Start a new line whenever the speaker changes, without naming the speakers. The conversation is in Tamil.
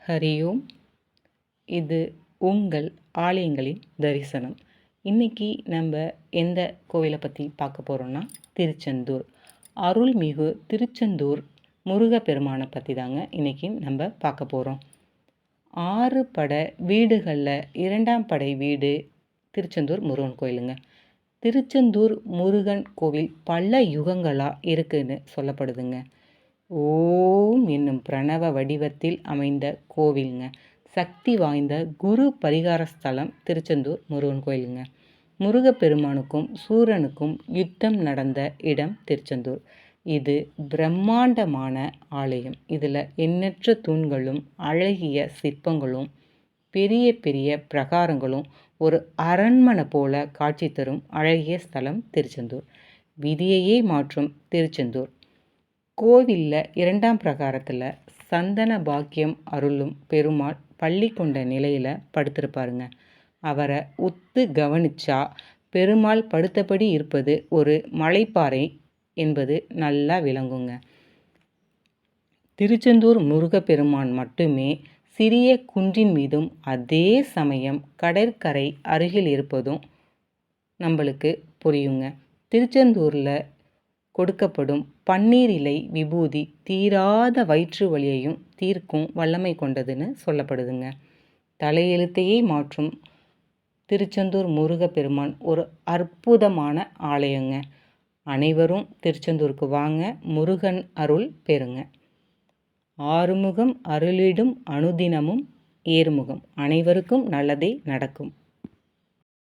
ஹரி ஓம். இது உங்கள் ஆலயங்களின் தரிசனம். இன்றைக்கி நம்ம எந்த கோவிலை பற்றி பார்க்க போகிறோன்னா திருச்செந்தூர். அருள்மிகு திருச்செந்தூர் முருகப்பெருமானை பற்றி தாங்க இன்றைக்கி நம்ம பார்க்க போகிறோம். 6 படை வீடுகளில் 2ஆம் படை வீடு திருச்செந்தூர் முருகன் கோயிலுங்க. திருச்செந்தூர் முருகன் கோவில் பல யுகங்களாக இருக்குதுன்னு சொல்லப்படுதுங்க. ஓம் என்னும் பிரணவ வடிவத்தில் அமைந்த கோவிலுங்க. சக்தி வாய்ந்த குரு பரிகார ஸ்தலம் திருச்செந்தூர் முருகன் கோயிலுங்க. முருகப்பெருமானுக்கும் சூரனுக்கும் யுத்தம் நடந்த இடம் திருச்செந்தூர். இது பிரம்மாண்டமான ஆலயம். இதில் எண்ணற்ற தூண்களும் அழகிய சிற்பங்களும் பெரிய பெரிய பிரகாரங்களும் ஒரு அரண்மனை போல காட்சி தரும் அழகிய ஸ்தலம் திருச்செந்தூர். விதியையே மாற்றும் திருச்செந்தூர் கோவிலில் 2ஆம் பிரகாரத்தில் சந்தன பாக்கியம் அருளும் பெருமாள் பள்ளி கொண்ட நிலையில் படுத்திருப்பாருங்க. அவரை உத்து கவனிச்சா பெருமாள் படுத்தபடி இருப்பது ஒரு மலைப்பாறை என்பது நல்லா விளங்குங்க. திருச்செந்தூர் முருகப்பெருமான் மட்டுமே சிறிய குன்றின் மீதும் அதே சமயம் கடற்கரை அருகில் இருப்பதும் நம்மளுக்கு புரியுங்க. திருச்செந்தூரில் கொடுக்கப்படும் பன்னீர் இலை விபூதி தீராத வயிற்று வலியையும் தீர்க்கும் வல்லமை கொண்டதுன்னு சொல்லப்படுதுங்க. தலையெழுத்தையே மாற்றும் திருச்செந்தூர் முருகப்பெருமான் ஒரு அற்புதமான ஆலயங்க. அனைவரும் திருச்செந்தூருக்கு வாங்க, முருகன் அருள் பெறுங்க. ஆறுமுகம் அருளிடும் அனுதினமும் ஏறுமுகம். அனைவருக்கும் நல்லதே நடக்கும்.